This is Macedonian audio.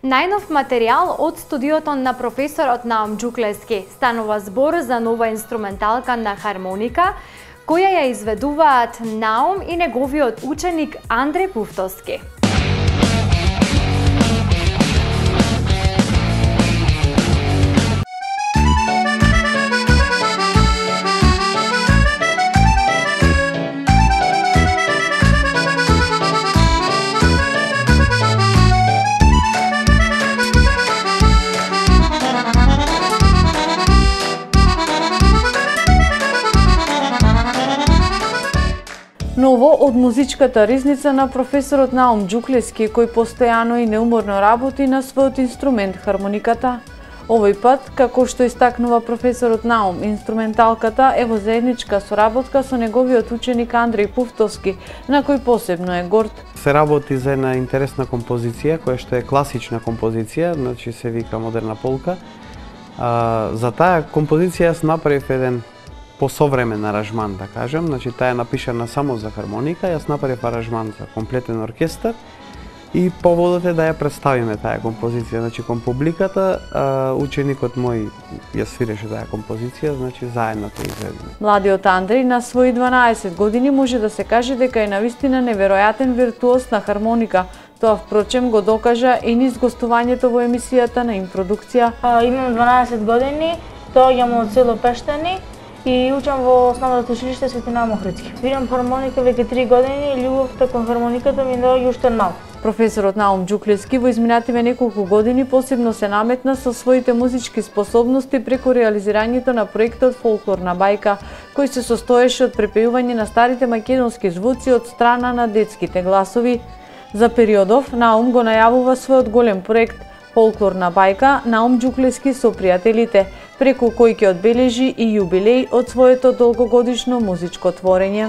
Најнов материјал од студиото на професорот Наум Џуклевски. Станува збор за нова инструменталка на хармоника, која ја изведуваат Наум и неговиот ученик Андреј Пуфтовски. Ново од музичката ризница на професорот Наум Џуклевски, кој постојано и неуморно работи на својот инструмент хармониката. Овој пат, како што истакнува професорот Наум, инструменталката е во заедничка соработка со неговиот ученик Андреј Пуфтовски, на кој посебно е горд. Се работи за една интересна композиција, која што е класична композиција, значи се вика модерна полка. За таа композиција јас направив еден посовремен аранжман, да кажем, значи таа е напишана само за хармоника, јас направив аранжман за комплетен оркестар и поводот е да ја представиме таа композиција, значи кон публиката, ученикот мој ја свиреше таа композиција, значи заедно те изведеме. Младиот Андреј на своји 12 години може да се каже дека е навистина неверојатен виртуоз на хармоника. Тоа впрочем го докажа и низ гостувањето во емисијата на Импродукција. Имам 12 години, доаѓам од село Пештани и учам во основното училиште Свети Наум Охридски. Свирам хармоника веќе 3 години и љубовта кон хармониката ми доаѓа уште малку. Професорот Наум Џуклевски во изминативе неколку години посебно се наметна со своите музички способности преку реализирањето на проектот Фолклорна бајка, кој се состоеше од препејување на старите македонски звуци од страна на детските гласови. За периодов Наум го најавува својот голем проект Фолклорна бајка Наум Џуклевски со пријателите, преку кој ќе одбележи и јубилеј од своето долгогодишно музичко творење.